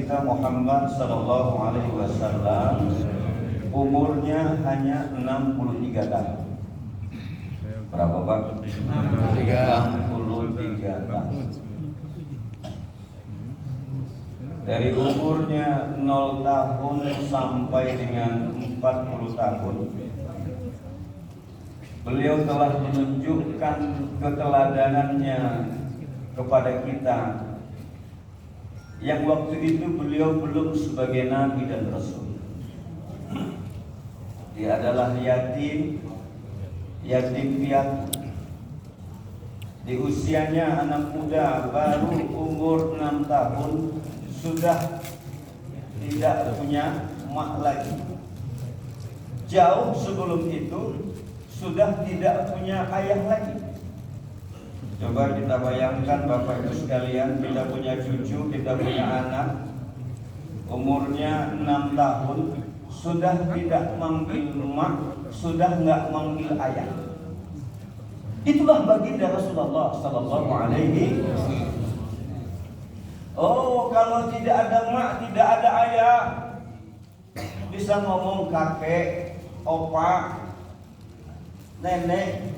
kita Muhammad sallallahu alaihi wasallam umurnya hanya 63 tahun. Berapa Pak? 63 tahun. Dari umurnya 0 tahun sampai dengan 40 tahun, beliau telah menunjukkan keteladanannya kepada kita, yang waktu itu beliau belum sebagai nabi dan rasul. Dia adalah yatim piatu. Di usianya anak muda, baru umur 6 tahun, sudah tidak punya mak lagi. Jauh sebelum itu sudah tidak punya ayah lagi. Coba kita bayangkan Bapak Ibu sekalian, kita punya cucu, kita punya anak, umurnya 6 tahun, sudah tidak manggil mak, sudah nggak manggil ayah. Itulah baginda Rasulullah sallallahu alaihi wasallam. Oh, kalau tidak ada mak, tidak ada ayah, bisa ngomong kakek, opa, nenek.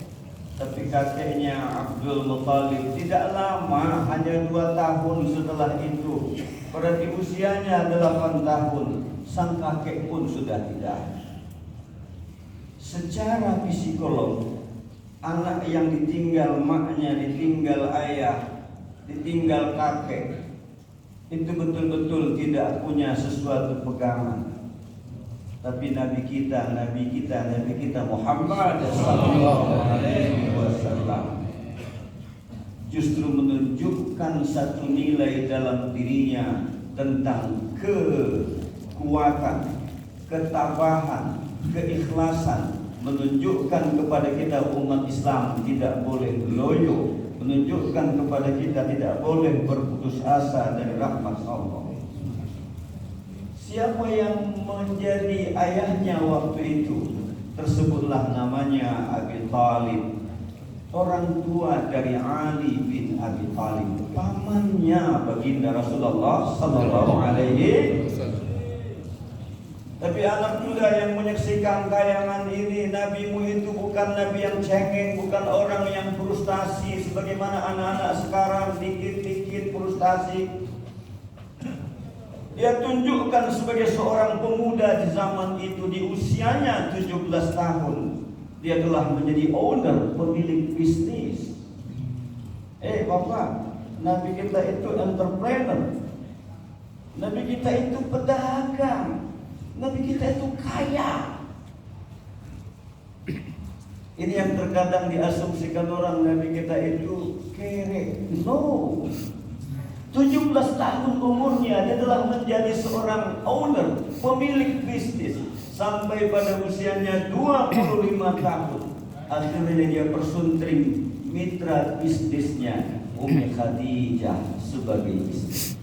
Tapi kakeknya Abdul Muthalib tidak lama, hanya 2 tahun setelah itu. Berarti usianya 8 tahun, sang kakek pun sudah tidak. Secara psikolog, anak yang ditinggal maknya, ditinggal ayah, ditinggal kakek, itu betul-betul tidak punya sesuatu pegangan. Tapi Nabi kita Muhammad sallallahu alaihi wasallam justru menunjukkan satu nilai dalam dirinya tentang kekuatan, ketabahan, keikhlasan, menunjukkan kepada kita umat Islam tidak boleh loyo, menunjukkan kepada kita tidak boleh berputus asa dari rahmat Allah. Siapa yang menjadi ayahnya waktu itu? Tersebutlah namanya Abi Thalib, orang tua dari Ali bin Abi Thalib, pamannya baginda Rasulullah sallallahu alaihi wasallam. Tapi anak muda yang menyaksikan tayangan ini, nabimu itu bukan nabi yang cengeng, bukan orang yang frustasi sebagaimana anak-anak sekarang dikit-dikit frustasi. Dia tunjukkan sebagai seorang pemuda di zaman itu, di usianya 17 tahun, dia telah menjadi owner, pemilik bisnis. Bapak, nabi kita itu entrepreneur, nabi kita itu pedagang, nabi kita itu kaya. Ini yang terkadang diasumsikan orang, nabi kita itu kere. No, 17 tahun umurnya dia telah menjadi seorang owner, pemilik bisnis. Sampai pada usianya 25 tahun, akhirnya dia persuntring mitra bisnisnya Ummi Khadijah sebagai istri.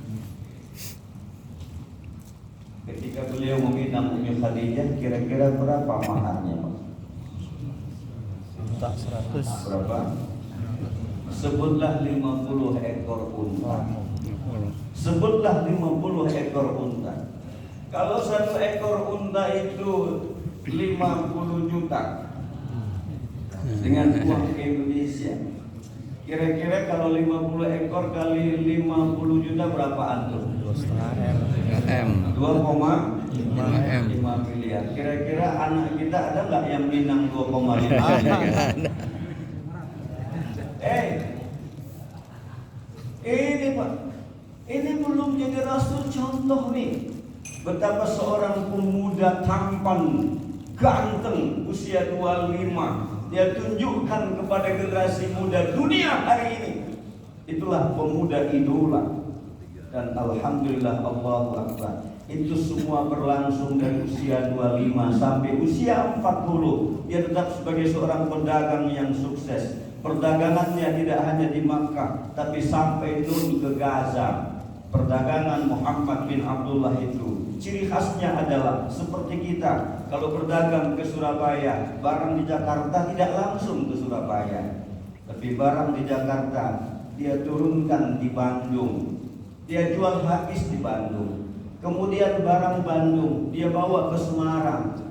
Ketika beliau meminang Ummi Khadijah, kira-kira berapa maharnya? Tak 100. Berapa? Sebutlah 50 ekor unta. Sebutlah 50 ekor unta. Kalau 1 ekor unta itu 50 juta dengan uang Indonesia, kira-kira kalau 50 ekor kali 50 juta berapa antum? 2,5 M. 2,5 miliar. Kira-kira anak kita ada nggak yang minang 2,5 miliar? Ini Pak, ini belum jadi rasul, contoh nih betapa seorang pemuda tampan, ganteng, usia 25, dia tunjukkan kepada generasi muda dunia hari ini. Itulah pemuda idola. Dan alhamdulillah, Allahu Akbar, itu semua berlangsung dari usia 25 sampai usia 40. Dia tetap sebagai seorang pedagang yang sukses. Perdagangannya tidak hanya di Makkah, tapi sampai turun ke Gaza. Perdagangan Muhammad bin Abdullah itu ciri khasnya adalah seperti kita. Kalau berdagang ke Surabaya, barang di Jakarta tidak langsung ke Surabaya, tapi barang di Jakarta dia turunkan di Bandung, dia jual habis di Bandung. kemudian barang Bandung dia bawa ke Semarang.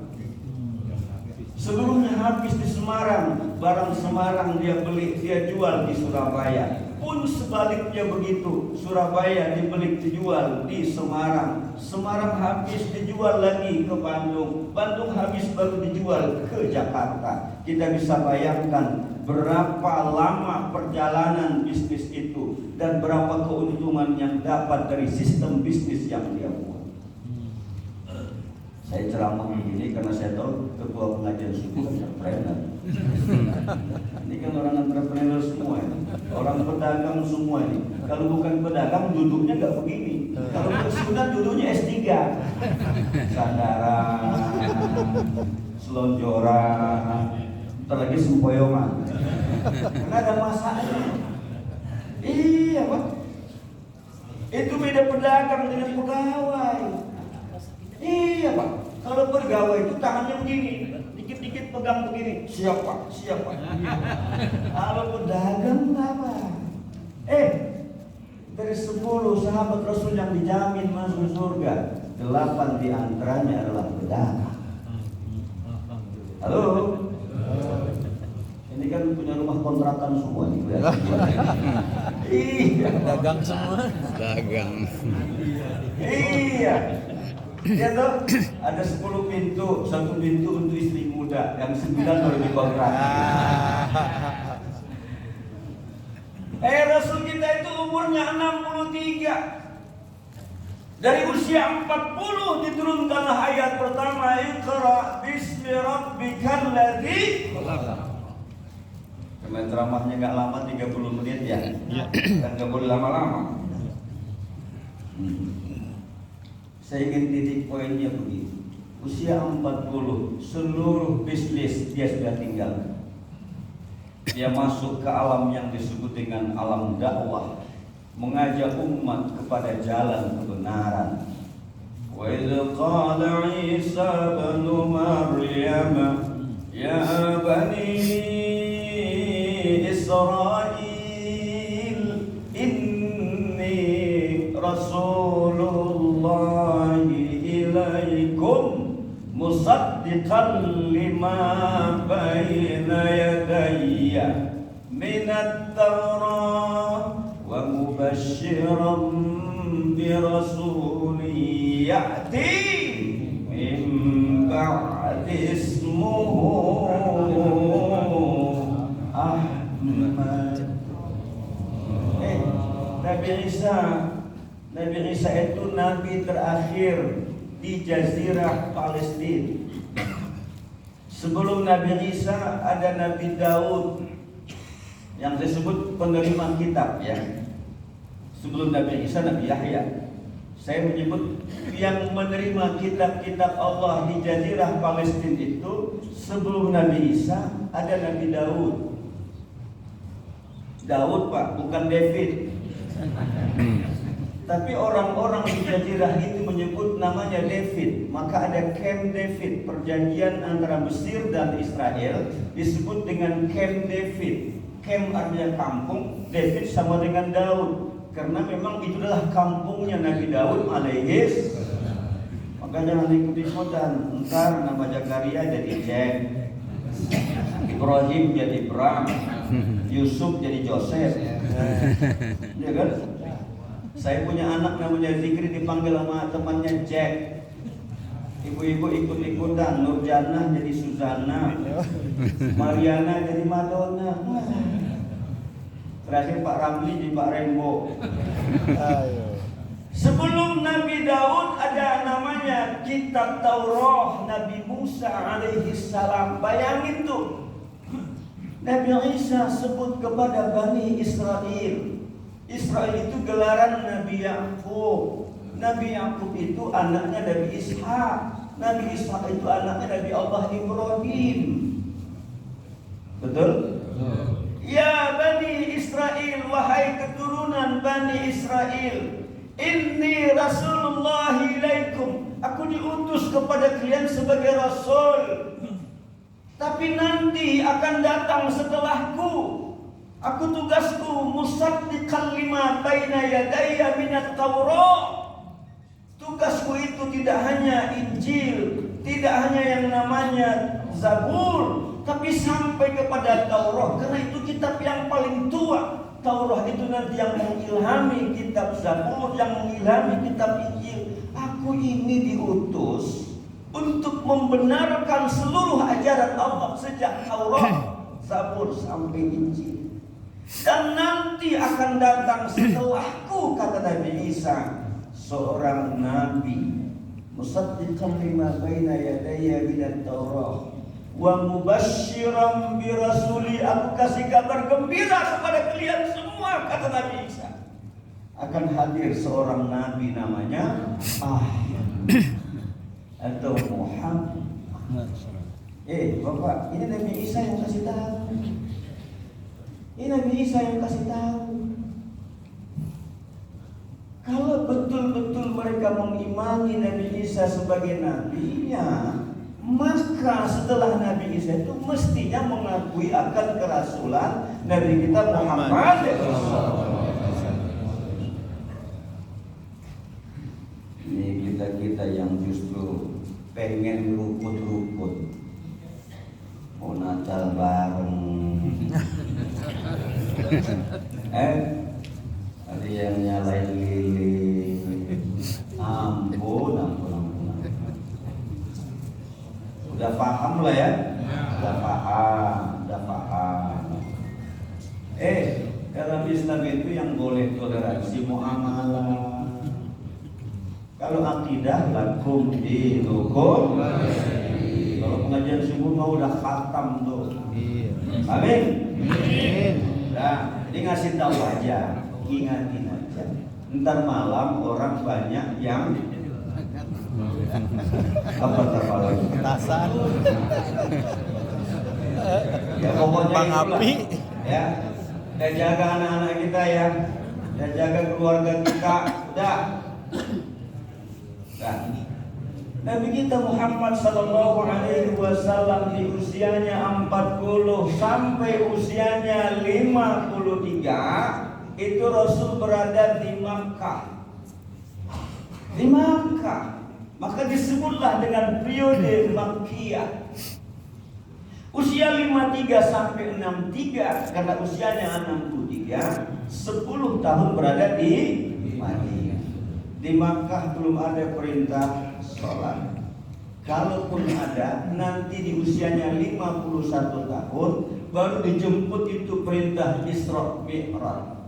Sebelumnya habis di Semarang, barang Semarang dia beli, dia jual di Surabaya. Pun sebaliknya begitu, Surabaya dibeli dijual di Semarang. Semarang habis dijual lagi ke Bandung. Bandung habis baru dijual ke Jakarta. Kita bisa bayangkan berapa lama perjalanan bisnis itu dan berapa keuntungan yang dapat dari sistem bisnis yang dia buat. Saya ceramah begini karena saya tahu ketua pengajian suku entrepreneur. Ini kan orang entrepreneur semua ini, orang pedagang semua ini. Kalau bukan pedagang duduknya nggak begini. Kalau sudah duduknya S3, sandaran, selonjoran, terlagi sempoyongan. Karena ada masanya. Iya Pak. Itu beda pedagang dengan pegawai. Iya Pak. Kalau pegawai itu tangannya begini, dikit-dikit pegang begini. Siap Pak, siap Pak. Kalau pedagang apa? Dari 10 sahabat Rasul yang dijamin masuk surga, 8 diantaranya adalah pedagang. Halo? Ini kan punya rumah kontrakan semua nih. Iya. Dagang semua. Dagang. Iya. Ya toh, ada 10 pintu, 1 pintu untuk istri muda, yang 9 baru dikontrak. Rasul kita itu umurnya 63. Dari usia 40 diturunkanlah ayat pertama, Iqra bismi rabbikal ladzi khalaq. Karena ceramahnya nggak lama, 30 menit ya. Dan nggak boleh lama-lama. Saya ingin titik poinnya begini. Usia 40, seluruh bisnis dia sudah tinggal. Dia masuk ke alam yang disebut dengan alam dakwah, mengajak umat kepada jalan kebenaran. Wa idz qala Isa ibn Maryam ya bani Israil inni rasulullah ilaikum musaddiqan lima baina yadayya minat Tawrah wa mubasysyiran bi rasulin ya'ti min ba'di ismuhu Ahmad. Nabi Isa itu nabi terakhir di Jazirah Palestina. Sebelum Nabi Isa ada Nabi Daud yang disebut penerima kitab ya. Sebelum Nabi Isa Nabi Yahya. Saya menyebut yang menerima kitab-kitab Allah di Jazirah Palestina itu sebelum Nabi Isa ada Nabi Daud. Daud Pak, bukan David. Tapi orang-orang di Jazirah itu menyebut namanya David. Maka ada Camp David, perjanjian antara Mesir dan Israel disebut dengan Camp David. Camp artinya kampung, David sama dengan Daud. Karena memang itu adalah kampungnya Nabi Daud alaihis. Maka jangan ikuti sodan. Ntar nama Zakaria jadi Jack, Ibrahim jadi Bram, Yusuf jadi Joseph. Ya kan? Saya punya anak namanya Zikri, dipanggil sama temannya Jack. Ibu-ibu ikut-ikutan, Nurjana jadi Suzana, Mariana jadi Madonna. Terakhir Pak Ramli jadi Pak Rembo. Sebelum Nabi Daud ada namanya Kitab Taurat Nabi Musa alaihi salam. Bayangin tuh, Nabi Isa sebut kepada Bani Israel. Israel itu gelaran Nabi Yakub. Nabi Yakub itu anaknya Nabi Ishak. Nabi Ishak itu anaknya Nabi Allah Ibrahim. Betul? Ya Bani Israel, wahai keturunan Bani Israel, inni Rasulullah ilaikum. Aku diutus kepada kalian sebagai Rasul. Tapi nanti akan datang setelahku. Aku tugasku musaddiqan lima baina yadayya minat Taurat. Tugasku itu tidak hanya Injil, tidak hanya yang namanya Zabur, tapi sampai kepada Taurat. Karena itu kitab yang paling tua. Taurat itu nanti yang mengilhami kitab Zabur, yang mengilhami kitab Injil. Aku ini diutus untuk membenarkan seluruh ajaran Allah sejak Taurat, Zabur sampai Injil. Dan nanti akan datang setelahku, kata Nabi Isa, seorang nabi, musaddiqan lima baina yadayya minat Taurat wa mubasysyiran bi rasuli, aku kasih kabar gembira kepada kalian semua, kata Nabi Isa, akan hadir seorang nabi namanya Ahmad atau Muhammad. Bapak, ini Nabi Isa yang kasih tahu. Ini Nabi Isa yang kasih tahu. Kalau betul-betul mereka mengimani Nabi Isa sebagai nabinya, maka setelah Nabi Isa itu mestinya mengakui akan kerasulan Nabi kita Muhammad. Ini kita yang justru pengen rukun-rukun, mau Natal bareng, ada yang nyalain lilin, ampun. Udah paham lah ya, udah paham. Dalam Islam itu yang boleh toleransi muamalah. Kalau akidah lakum dinukum. Kalau pengajian subuh mau udah khatam tuh. Amin. Nah, ini ngasih tahu aja, ingatin aja. Ntar malam orang banyak yang apa terpaling Petasan. Ya pokoknya api. Ya, dan jaga anak-anak kita ya, dan jaga keluarga kita. Udah. Nabi kita Muhammad sallallahu alaihi wasallam di usianya 40 sampai usianya 53 itu Rasul berada di Makkah. Di Makkah. Maka disebutlah dengan periode Makkiyah. Usia 53 sampai 63, karena usianya 63, 10 tahun berada di Madinah. Di Makkah belum ada perintah sholat. Kalaupun ada, nanti di usianya 51 tahun baru dijemput itu perintah Isra Mi'raj.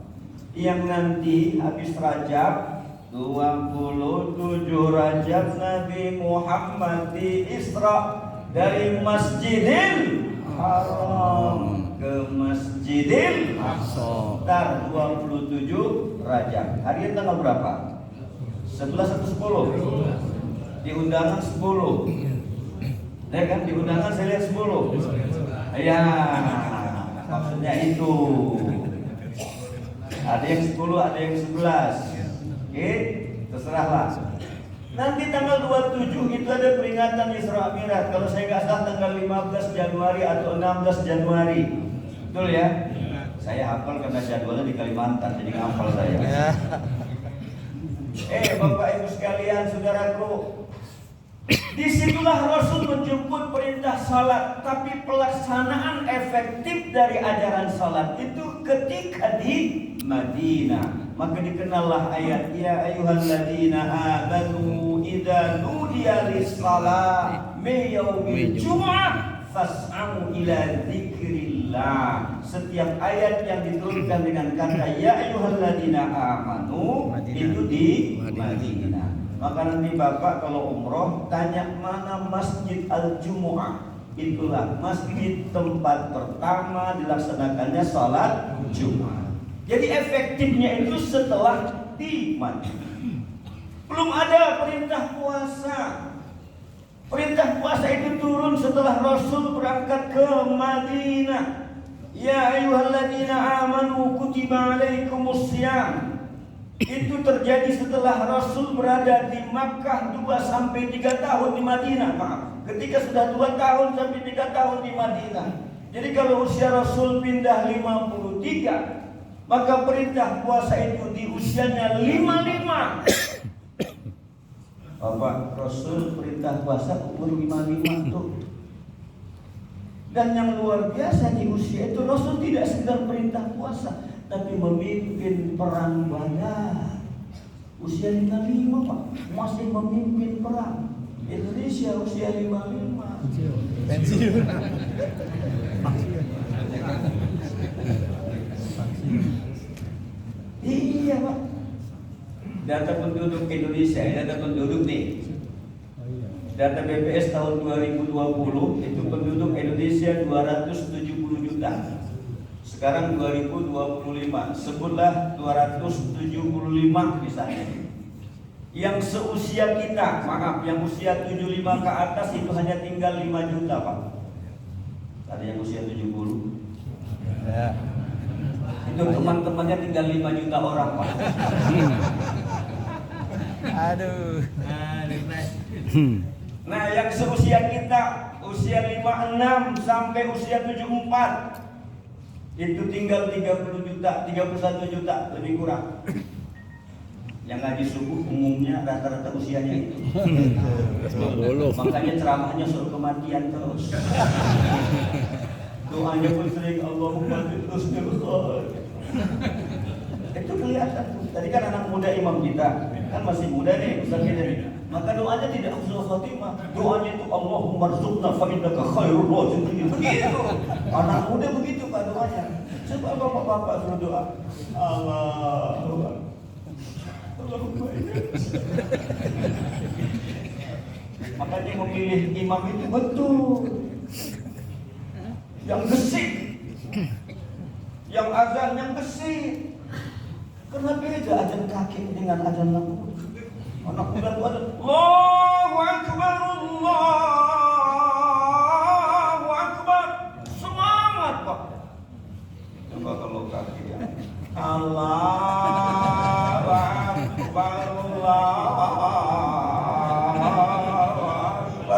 Yang nanti habis Rajab 27 Rajab Nabi Muhammad di Isra dari Masjidil Haram ke Masjidil Aqsa. 27 Rajab. Hari ini tanggal berapa? 11 atau 10? Di undangan 10. Ya kan, di undangan saya lihat 10. Ya, maksudnya itu. Ada yang 10, ada yang 11. Oke, terserahlah. Nanti tanggal 27 itu ada peringatan Isra Mi'raj. Kalau saya nggak salah tanggal 15 Januari atau 16 Januari. Betul ya? Saya hafal karena jadwalnya di Kalimantan, jadi hafal saya. Bapak Ibu sekalian, saudaraku, disitulah Rasul menjemput perintah salat, tapi pelaksanaan efektif dari ajaran salat itu ketika di Madinah. Maka dikenallah ayat ya ayyuhalladzina amanu idza nudiya lis-shalah min yaumil jumu'ah fas'au ila dzikrillah. Setiap ayat yang diturunkan dengan kata ya ayyuhalladzina amanu itu di Madinah. Maka nanti Bapak kalau umroh tanya mana Masjid Al-Jumu'ah. Itulah masjid tempat pertama dilaksanakannya salat Jumat. Jadi efektifnya itu setelah di Madinah. Belum ada perintah puasa. Perintah puasa itu turun setelah Rasul berangkat ke Madinah. Ya ayyuhalladzina amanu kutiba alaikumus syiyam. Itu terjadi setelah Rasul berada di Makkah 2 sampai 3 tahun di Madinah. Ketika sudah 2 tahun sampai 3 tahun di Madinah. Jadi kalau usia Rasul pindah 53, maka perintah puasa itu di usianya 55. Bapak Rasul perintah puasa umur 55 tuh. Dan yang luar biasa di usia itu Rasul tidak sekedar perintah puasa, tapi memimpin perang Badar. Usia 55 Pak, masih memimpin perang. Indonesia usia 55. Pensiun. Iya Pak. Data penduduk Indonesia, data penduduk nih. Data BPS tahun 2020 itu penduduk Indonesia 270 juta. Sekarang 2025, sebutlah 275 misalnya. Yang seusia kita, maaf, yang usia 75 ke atas itu hanya tinggal 5 juta Pak. Ada yang usia 70. Ya. Itu teman-temannya tinggal 5 juta orang Pak. Aduh. Nah, yang seusia kita, usia 56 sampai usia 74, itu tinggal 30 juta, 31 juta, lebih kurang. Yang ngaji subuh umumnya rata-rata usianya itu. Makanya ceramahnya soal kematian terus. Doanya pun sering Allahumma tusnil khair. Itu kelihatan tuh. Tadi kan anak muda imam kita, kan masih muda nih, Ustaz kita nih. Maka doanya tidak husnul khatimah. Doanya itu Allahumma rzuqna fa innaka khairur raziqin. Begitu. Anak muda begitu Pak doanya. Coba bapak-bapak suruh doa. Allahumma makanya memilih imam itu betul, yang gesit, yang azan yang gesit. Karena beda azan kakek dengan azan anak muda. Anak muda itu ada Allahu Akbar, Allahu Akbar, semangat Pak. Coba kalau kakek ya Allahu Akbar,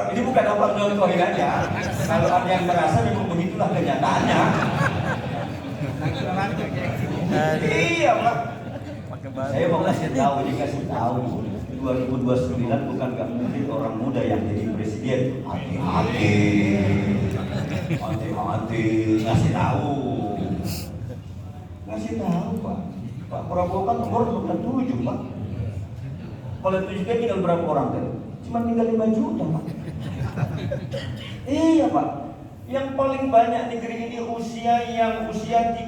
ini bukan apa contohin aja. Kalau ada yang merasa memang begitulah kenyataannya. Iya Pak. Saya mau kasih tahu, dikasih tahu 2029 bukan gak mungkin orang muda yang jadi presiden. Hati-hati, hati-hati, ngasih tahu Pak. Pak Prabowo kan umur 27 Pak. Kalau 7 kan tinggal berapa orang kan? Cuma tinggal 5 juta Pak. Iya Pak. Yang paling banyak negeri ini usia 13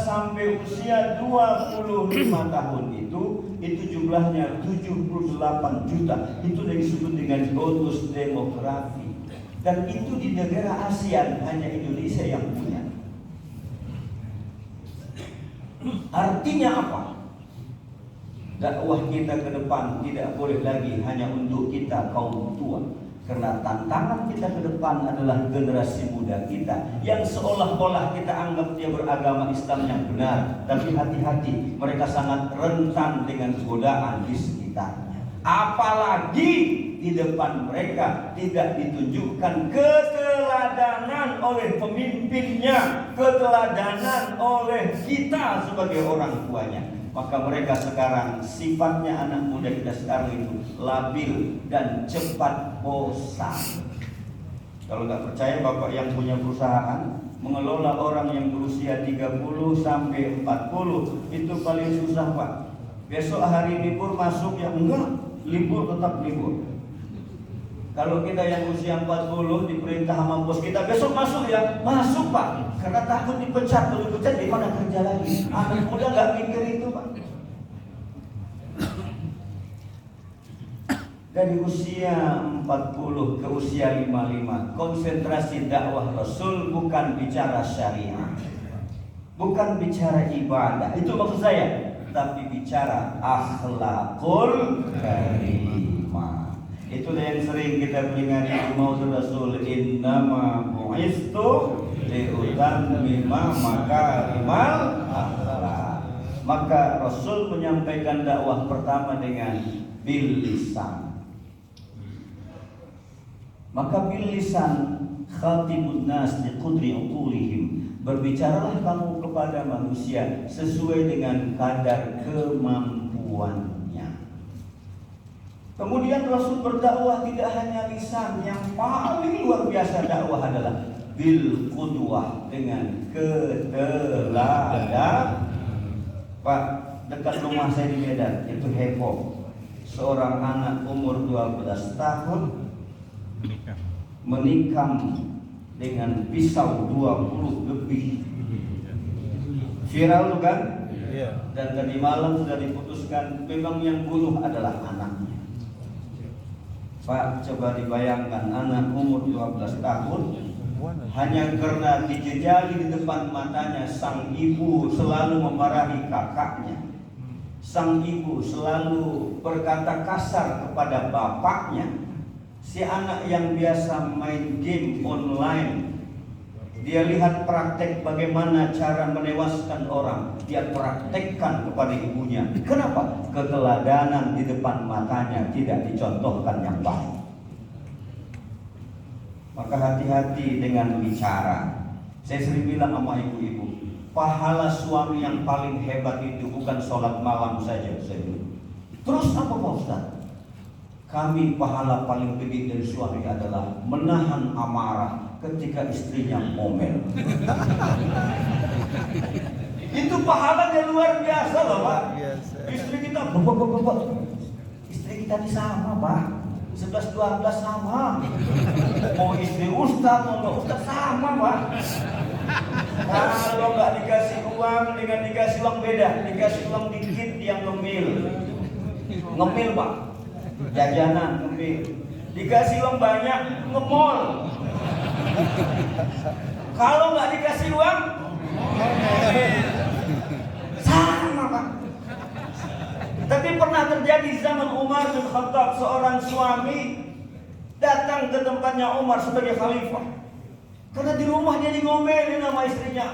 sampai usia 25 tahun itu jumlahnya 78 juta. Itu disebut dengan bonus demografi. Dan itu di negara ASEAN hanya Indonesia yang punya. Artinya apa? Dakwah kita ke depan tidak boleh lagi hanya untuk kita kaum tua. Karena tantangan kita ke depan adalah generasi muda kita yang seolah-olah kita anggap dia beragama Islam yang benar. Tapi hati-hati, mereka sangat rentan dengan godaan di sekitarnya. Apalagi di depan mereka tidak ditunjukkan keteladanan oleh pemimpinnya, keteladanan oleh kita sebagai orang tuanya. Maka mereka sekarang, sifatnya anak muda kita sekarang itu labil dan cepat bosan. Kalau nggak percaya, Bapak yang punya perusahaan mengelola orang yang berusia 30 sampai 40 itu paling susah Pak. Besok hari libur masuk ya enggak, libur tetap libur. Kalau kita yang usia 40 diperintah sama bos kita besok masuk ya, masuk Pak. Karena takut dipecat, kalau dipecat di mana kerja lagi. Anak muda nggak mikir itu Pak. Dari usia 40 ke usia 55, konsentrasi dakwah Rasul bukan bicara syariah, bukan bicara ibadah, itu maksud saya, tapi bicara akhlakul karimah. Itulah yang sering kita peringati Maulid Rasul, innama bu'istu liutammima makarimal akhlak. Maka Rasul menyampaikan dakwah pertama dengan bil lisan. Maka bil lisan khatibun nas liqudri uqulihim. Berbicaralah kamu kepada manusia sesuai dengan kadar kemampuannya. Kemudian Rasul berdakwah tidak hanya lisan, yang paling luar biasa dakwah adalah bil qudwah, dengan keteladan. Pak, dekat rumah saya di Medan itu heboh. Seorang anak umur 12 tahun menikam dengan pisau 20 lebih. Viral bukan? Iya. Dan tadi malam sudah diputuskan memang yang bunuh adalah anaknya. Pak, coba dibayangkan anak umur 12 tahun hanya karena dijejali di depan matanya. Sang ibu selalu memarahi kakaknya. Sang ibu selalu berkata kasar kepada bapaknya. Si anak yang biasa main game online, dia lihat praktek bagaimana cara menewaskan orang, dia praktekkan kepada ibunya. Kenapa? Keteladanan di depan matanya tidak dicontohkan yang baik. Maka hati-hati dengan bicara. Saya sering bilang sama ibu-ibu, pahala suami yang paling hebat itu bukan sholat malam saja, saya bilang. Terus apa Pak Ustaz? Kami pahala paling gede dari suami adalah menahan amarah ketika istrinya ngomel. Itu pahalanya luar biasa loh Pak. Istri kita istri kita ini sama Pak, 11-12 sama. Mau istri ustaz, mau nggak ustaz sama Pak. Kalau nggak dikasih uang dengan dikasih uang beda, dikasih uang dikit dia ngemil Pak, jajanan ngemil. Dikasih uang banyak ngemol. Kalau nggak dikasih uang sama Pak. Tapi pernah terjadi zaman Umar bin Khattab, seorang suami datang ke tempatnya Umar sebagai khalifah. Karena di rumah dia ngomelin sama istrinya.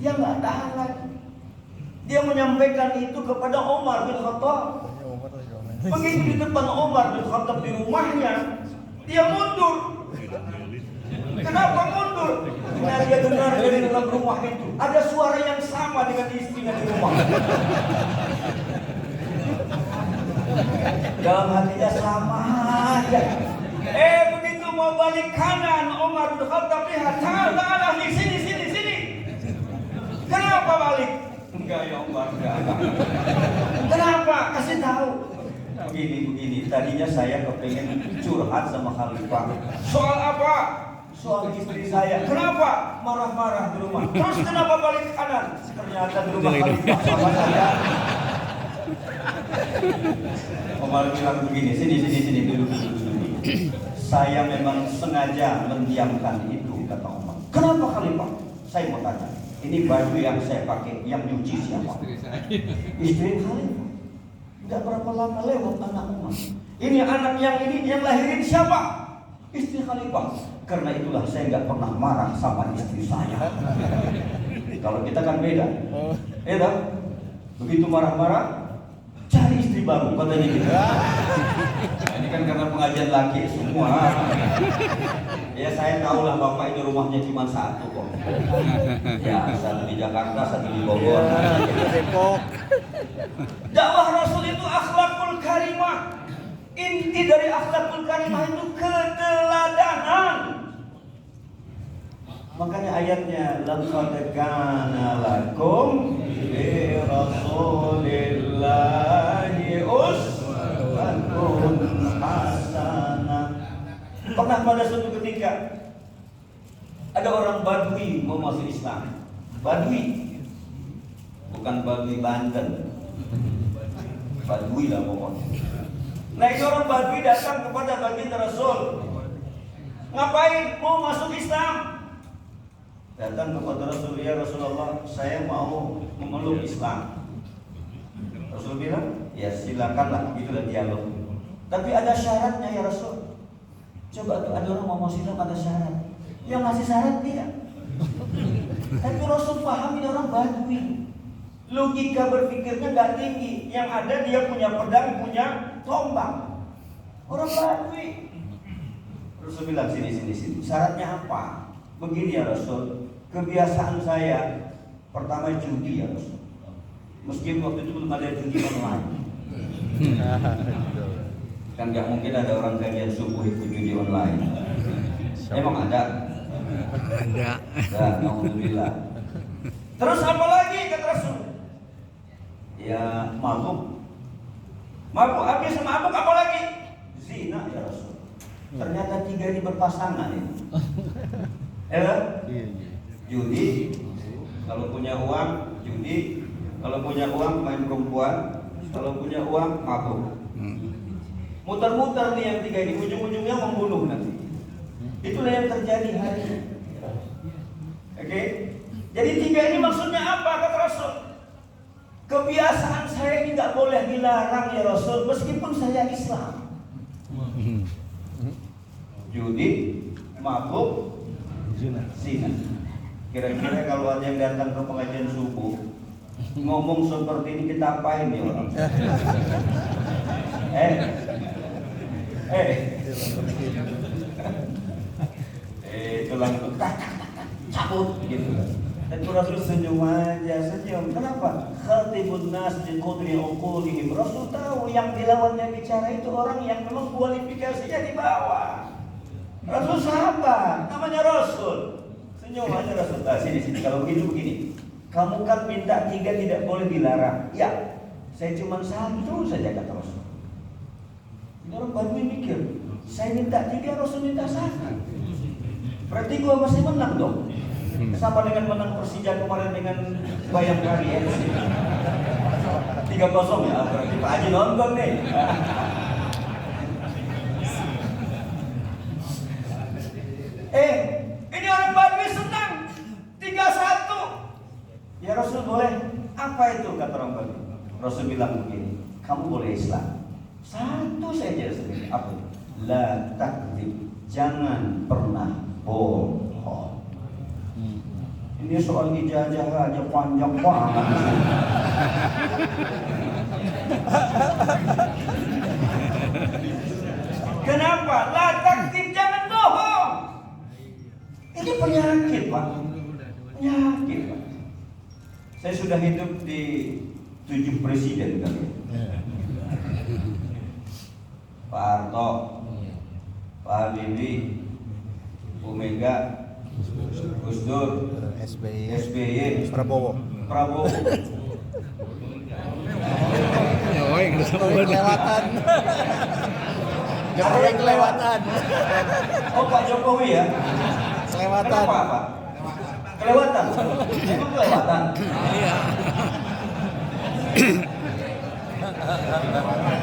Dia nggak tahan lagi. Dia menyampaikan itu kepada Umar bin Khattab. Begitu di depan Umar bin Khattab di rumahnya, dia mundur. Kenapa mundur? Karena dia dengar dari dalam rumah itu ada suara yang sama dengan istrinya di rumah. Dalam hatinya sama aja. Begitu mau balik kanan, Umar bin Khattab lihat, ta'ala nih, sini. Kenapa balik? Enggak ya Umar, enggak. Kenapa? Kasih tahu. Begini. Tadinya saya kepengen curhat sama khalifah. Soal apa? Soal istri saya. Kenapa? Marah-marah di rumah. Terus kenapa balik kanan? Ternyata di rumah khalifah sama saya. Umar bilang begini, sini duduk. Saya memang sengaja mendiamkan itu, kata Umar. Kenapa khalifah? Saya mau tanya. Ini baju yang saya pakai, yang nyuci siapa? Istri khalifah. Tidak berapa lama lewat anak Umar. Ini anak yang lahirin siapa? Istri khalifah. Karena itulah saya nggak pernah marah sama istri saya. Kalau kita kan beda. Begitu marah-marah, cari istri baru, katanya gitu. Nah, ini kan karena pengajian laki semua. Ya saya tahu lah bapak ini rumahnya cuma satu kok. Ya satu di Jakarta, satu di Bogor. Depok. Dakwah Rasul itu akhlakul karimah. Inti dari akhlakul karimah itu keteladanan. Makanya ayatnya laqad kana lakum fi rasulillahi uswatun hasanah. Pernah pada suatu ketika ada orang Badui mau masuk Islam. Badui, bukan Badui Banten. Badui lah pokoknya. Nah itu orang Badui datang kepada baginda Rasul. Ngapain? Mau masuk Islam. Datang kepada Rasul, ya Rasulullah, saya mau memeluk Islam. Rasul bilang, ya silakanlah, itulah dialog. Tapi ada syaratnya ya Rasul. Coba tuh ada orang mau masuk Islam ada syarat. Yang ngasih syarat dia. Tapi Rasul paham ini orang Badui. Logika berpikirnya gak tinggi. Yang ada dia punya pedang, punya tombak. Orang Badui. Rasul bilang sini. Syaratnya apa? Begini ya Rasul. Kebiasaan saya pertama judi ya Rasul. Meskipun waktu itu belum ada judi online. Kan nggak mungkin ada orang kajian subuh ikut judi online. Emang ada? Ada. Alhamdulillah. Terus apa lagi kata Rasul? Ya mabuk. Mabuk, habis mabuk apa lagi? Zina ya Rasul. Ternyata 3 ini berpasangan ini. Judi, kalau punya uang judi, kalau punya uang main perempuan, kalau punya uang mabuk. Muter-muter nih yang 3 ini, ujung-ujungnya membunuh nanti. Itulah yang terjadi hari ini. Oke? Jadi 3 ini maksudnya apa kata Rasul? Kebiasaan saya ini nggak boleh dilarang ya Rasul, meskipun saya Islam. Judi, mabuk, zina. Kira-kira kalau ada yang datang ke pengajian subuh ngomong seperti ini kita apain ya orang? Itu langsung cabut gitu. Dan Rasul senyum aja, senyum. Kenapa? Khatibun nas bi qadri uqulihim. Rasul tahu yang dilawannya bicara itu orang yang memang kualifikasinya di bawah. Rasul sahabat, namanya Rasul. Senyum aja Rasul. Sini kalau begini. Kamu kan minta 3 tidak boleh dilarang. Ya, saya cuma 1 saja kata Rasul. Ini orang baru mikir, saya minta 3, Rasul minta 1. Berarti gua masih menang dong. Sama dengan menang Persija kemarin dengan Bayangkari FC. 3-0 ya, berarti Pak Haji nonton nih. Ini orang Badui senang 3-1. Ya Rasul boleh. Apa itu kata orang Badui? Rasul bilang begini, kamu boleh Islam. 1 saja sendiri. Apa? La takdzib. Jangan pernah bohong. Ini soal ijazah aja panjang banget. Kenapa? La takdzib, jangan bohong. Ini penyakit, Pak. Penyakit, Pak. Saya sudah hidup di 7 presiden kali. Pak Harto, Pak Habibie, Bu Mega, Gus Dur, SBY, Prabowo. Oh, yang Kelewatan. Jokowi kelewatan. Oh Pak Jokowi ya? Kelewatan. Kenapa Pak? Kelewatan? Emang kelewatan? Iya.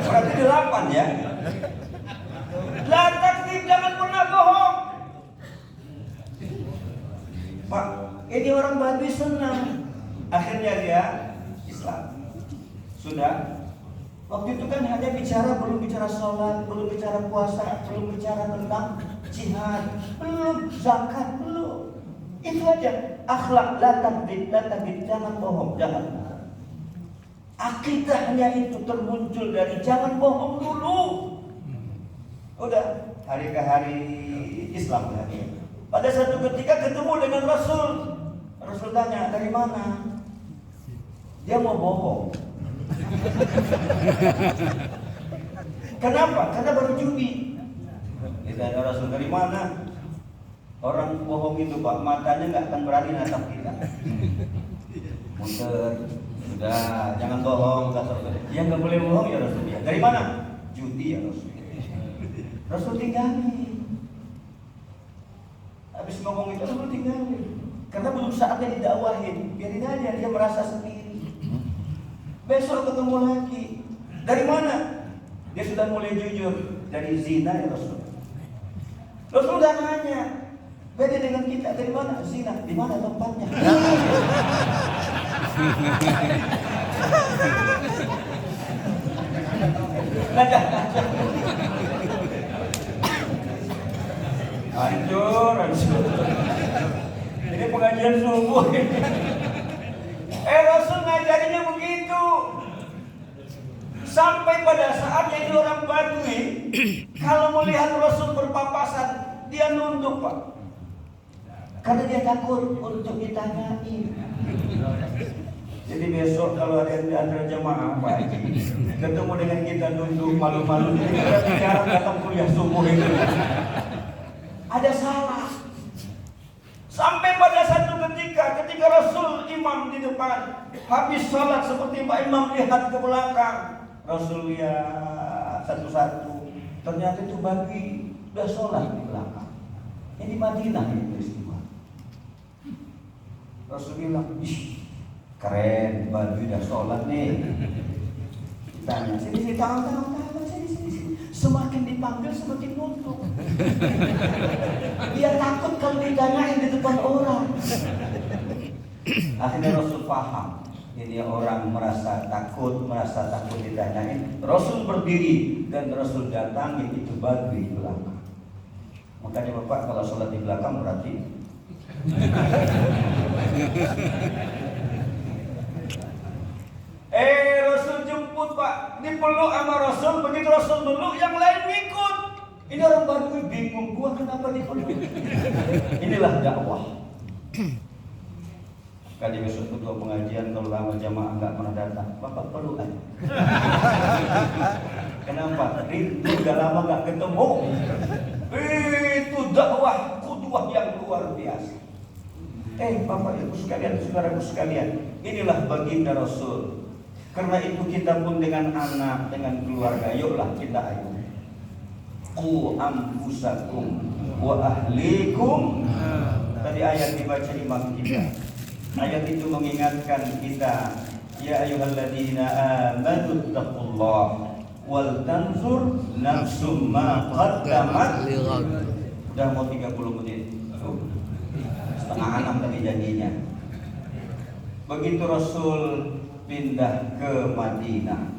Berarti 8 ya? La takdzib, jangan pernah bohong. Pak, ini orang Badui senang. Akhirnya dia Islam. Sudah. Waktu itu kan hanya belum bicara sholat, belum bicara puasa, belum bicara tentang jihad, belum zakat, belum. Itu aja. Akhlak, la takdzib, jangan bohong, jangan. Akidahnya itu termuncul dari jangan bohong dulu. Udah, hari ke hari Islam lagi. Pada satu ketika ketemu dengan Rasul. Rasul tanya, dari mana? Dia mau bohong. Kenapa? Karena baru judi. Kita ada Rasul, dari mana? Orang bohong itu Pak, matanya nggak akan berani natap kita. Mundur, sudah, jangan bohong kata Rasul. Ya nggak boleh bohong ya Rasul. Ya. Dari mana? Judi ya Rasul. Rasul tinggalin. Habis ngomong itu Rasul tinggalin. Karena belum saatnya didakwahin. Biarin aja, dia merasa sendiri. Besok ketemu lagi. Dari mana? Dia sudah mulai jujur. Dari zina ya Rasul. Rasul udah nanya. Beda dengan kita, dari mana? Zina. Di mana tempatnya? Hancur. Ini pengajian subuh. Rasul ngajarinya begitu. Sampai pada saat yang orang Badui, kalau melihat Rasul berpapasan, dia nunduk Pak. Karena dia takut untuk ditanyai. Jadi besok kalau ada yang diantara jemaah Pak Haji ketemu dengan kita duduk malu-malu, kita jarang datang kuliah subuh itu. Ada salah. Sampai pada satu ketika Rasul imam di depan, habis sholat seperti Pak Imam lihat ke belakang, Rasul lihat satu-satu, ternyata itu bagi udah sholat di belakang. Ini Madinah ini peristiwa. Rasul bilang, ih keren, bagi udah sholat nih. Ditanya, sini tangan, sini. Semakin dipanggil semakin nunduk. Dia takut kalau ditanyain di depan orang. Akhirnya Rasul paham, ini orang merasa takut ditanyain. Rasul berdiri dan Rasul datangin itu bagi di belakang. Makanya Bapak kalau sholat di belakang berarti Rasul jemput Pak, dipeluk sama Rasul, begitu Rasul meluk yang lain ikut. Ini orang baru bingung, gua kenapa dipeluk? Inilah dakwah. Kali besok ketua pengajian kalau lama jamaah nggak pernah datang, Bapak peluk aja. Kenapa? Rindu udah lama nggak ketemu. Itu dakwah kuduah yang luar biasa. Bapak Ibu sekalian, saudaraku sekalian, inilah baginda Rasul. Karena itu kita pun dengan anak, dengan keluarga, yuklah kita ayo. Qu anfusakum wa ahlikum. Tadi ayat dibaca imam kita. Ayat itu mengingatkan kita, ya ayyuhalladzina amanu taqullaha wal tanzur nafsum ma qaddamat lighad. Udah mau 30 menit. Setengah 6 tadi janjinya. Begitu Rasul pindah ke Madinah.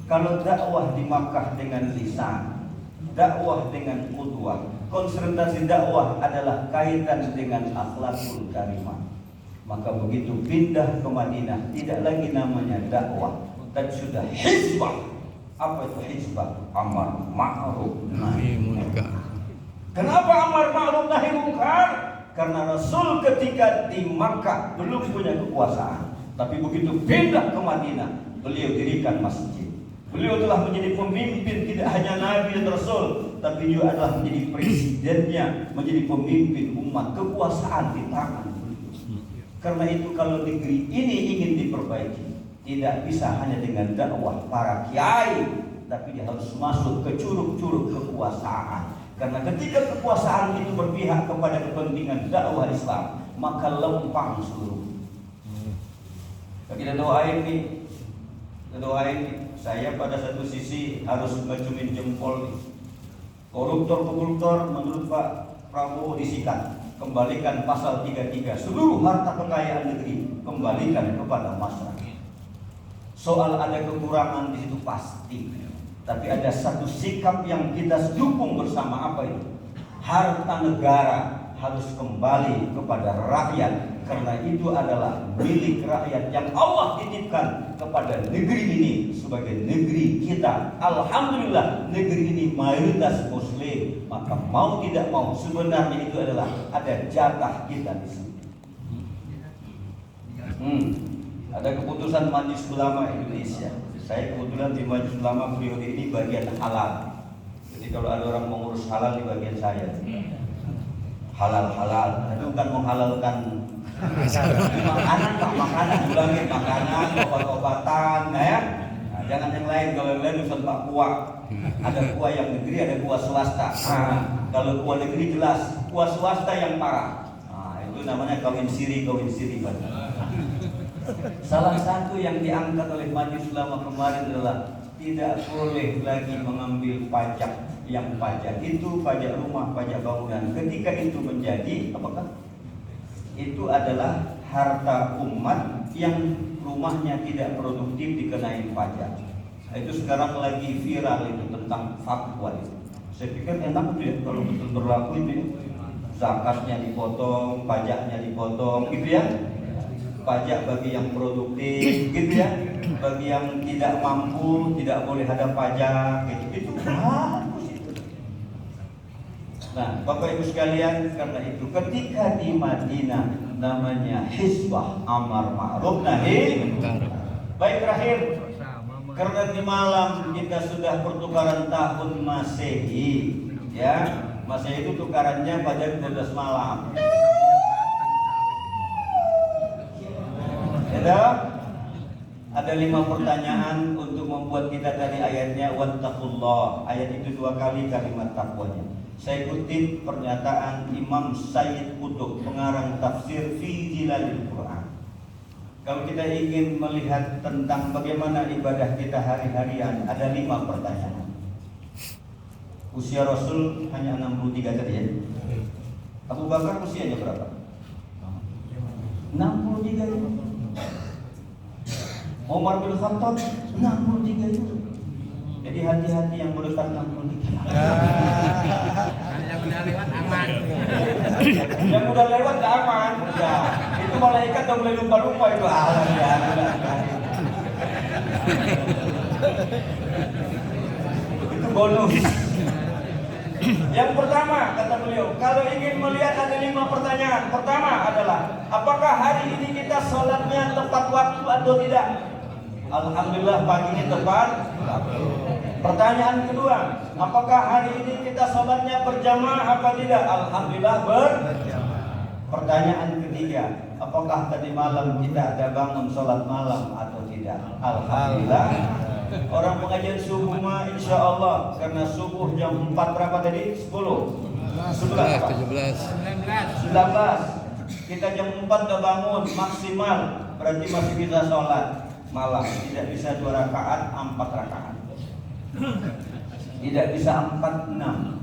Kalau dakwah di Makkah dengan lisan, dakwah dengan qudwah, konsentrasi dakwah adalah kaitan dengan akhlakul karimah. Maka begitu pindah ke Madinah, tidak lagi namanya dakwah, tapi sudah hizbah. Apa itu hizbah? Amar ma'ruf nahi munkar. Kenapa amar ma'ruf nahi munkar? Karena Rasul ketika di Makkah belum punya kekuasaan, tapi begitu pindah ke Madinah, beliau dirikan masjid. Beliau telah menjadi pemimpin tidak hanya Nabi dan Rasul, tapi juga adalah menjadi presidennya, menjadi pemimpin umat. Kekuasaan di tangan beliau. Karena itu kalau negeri ini ingin diperbaiki, tidak bisa hanya dengan dakwah para kiai, tapi dia harus masuk ke curug-curug kekuasaan. Karena ketika kekuasaan itu berpihak kepada kepentingan dakwah Islam, maka lempang seluruh. Kita doain nih, saya pada satu sisi harus menciumin jempol nih. Koruptor menurut Pak Prabowo disikat, kembalikan pasal 33, seluruh harta kekayaan negeri kembalikan kepada masyarakat. Soal ada kekurangan di situ pasti, tapi ada satu sikap yang kita dukung bersama, apa itu? Harta negara harus kembali kepada rakyat, karena itu adalah milik rakyat yang Allah titipkan kepada negeri ini sebagai negeri kita. Alhamdulillah negeri ini mayoritas muslim, maka mau tidak mau sebenarnya itu adalah ada jatah kita di sini. Ada keputusan Majelis Ulama Indonesia. Saya kebetulan di Majelis Ulama periode ini bagian halal. Jadi kalau ada orang mengurus halal di bagian saya. Halal, itu bukan menghalalkan makanan, ulangin makanan, obat-obatan, ya. Nah, jangan yang lain. Kalau yang lain urusan Pak Kuah. Ada kuah yang negeri, ada kuah swasta. Kalau kuah negeri jelas, kuah swasta yang parah. Itu namanya kawin siri. Salah satu yang diangkat oleh Majelis Ulama kemarin adalah tidak boleh lagi mengambil pajak. Yang pajak itu pajak rumah, pajak bangunan. Ketika itu menjadi apakah? Itu adalah harta umat yang rumahnya tidak produktif dikenai pajak. Itu sekarang lagi viral itu tentang fatwa itu. Saya pikir enak tuh ya kalau betul berlaku itu ya. Zakatnya dipotong, pajaknya dipotong, gitu ya. Pajak bagi yang produktif, gitu ya. Bagi yang tidak mampu tidak boleh ada pajak, gitu. Nah, Bapak Ibu sekalian, karena itu ketika di Madinah namanya Hizbah Amar Ma'ruf Nahi. Baik, terakhir, karena di malam kita sudah pertukaran tahun Masehi, ya. Masehi itu tukarannya pada 12 malam. Ada 5 pertanyaan untuk membuat kita dari ayatnya wattaqullah. Ayat itu 2 kali kalimat takwanya. Saya kutip pernyataan Imam Sayyid Qutb, pengarang tafsir Fi Zilalil Quran. Kalau kita ingin melihat tentang bagaimana ibadah kita hari-harian, ada 5 pertanyaan. Usia Rasul hanya 63 tadi ya. Abu Bakar usianya berapa? 63 itu. Umar bin Khattab 63 itu. Jadi hati-hati yang berusaha 63. Yang udah lewat aman. Yang udah lewat gak aman. Ya, itu malaikat udah mulai lupa-lupa itu alam ya. Itu bonus. Yang pertama kata beliau, kalau ingin melihat ada 5 pertanyaan. Pertama adalah, apakah hari ini kita sholatnya tepat waktu atau tidak? Alhamdulillah pagi ini tepat. Pertanyaan kedua, apakah hari ini kita sholatnya berjamaah apa tidak? Alhamdulillah berjamaah. Pertanyaan ketiga, apakah tadi malam kita ada bangun sholat malam atau tidak? Alhamdulillah. Orang pengajian subuh mah insya Allah, karena subuh jam 4 berapa tadi? 10 11 19 kita jam 4 udah bangun maksimal, berarti masih bisa sholat malam. Tidak bisa 2 rakaat, 4 rakaat. Tidak bisa 4-6.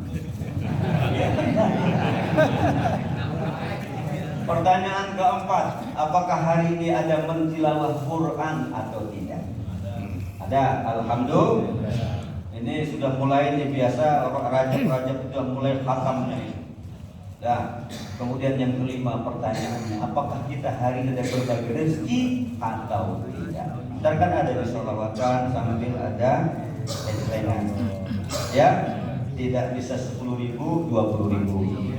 Pertanyaan keempat, apakah hari ini ada mentilawah Quran atau tidak? Ada, alhamdulillah. Ini sudah mulai nih, biasa rajab sudah mulai khatamnya ini. Nah, kemudian yang kelima pertanyaannya, apakah kita hari ini ada berbagi rezeki atau tidak? Ntar kan ada di sholawatan sambil ada celengan. Ya, tidak bisa 10.000, 20.000.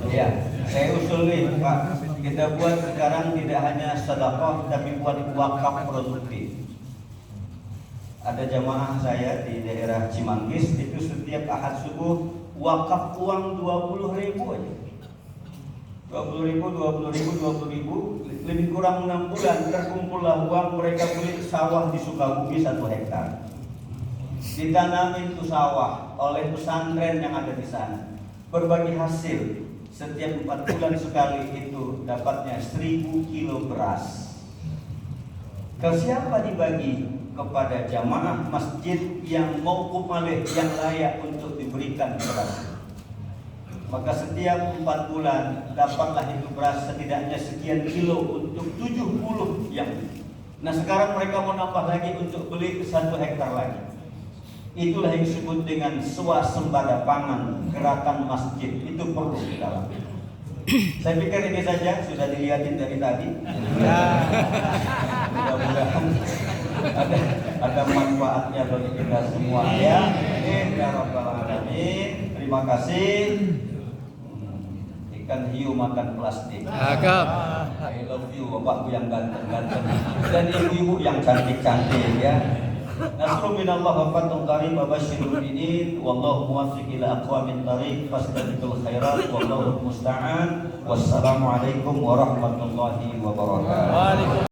Ya, saya usul nih Pak, kita buat sekarang tidak hanya sedekah tapi buat wakaf produktif. Ada jamaah saya di daerah Cimanggis itu setiap Ahad subuh wakaf uang 20.000 aja. 20.000, lebih kurang 6 bulan terkumpullah uang, mereka beli sawah di Sukabumi 1 hektar. Ditanamin itu sawah oleh pesantren yang ada di sana. Berbagi hasil setiap 4 bulan sekali itu dapatnya 1.000 kilo beras. Ke siapa dibagi? Kepada jamaah masjid yang mauquf alaih, yang layak untuk diberikan beras. Maka setiap 4 bulan dapatlah itu beras setidaknya sekian kilo untuk 70 yang. Nah sekarang mereka mau nambah lagi untuk beli 1 hektar lagi. Itulah yang disebut dengan swasembada pangan, gerakan masjid. Itu perlu kita lakukan. Saya pikir ini saja sudah dilihatin dari tadi. Mudah-mudahan ada manfaatnya bagi kita semua ya. Amin ya rabbal alamin. Terima kasih. Ikan hiu makan plastik. Cakep. I love you, bapakku yang ganteng-ganteng dan ibu-ibu yang cantik-cantik ya. Nasrul minallah wa fathun qarib wa basyiril mu'minin wallahu muwaffiq ila aqwamit thariq fastabiqul khairat wallahu musta'an. Wassalamu alaikum warahmatullahi wabarakatuh.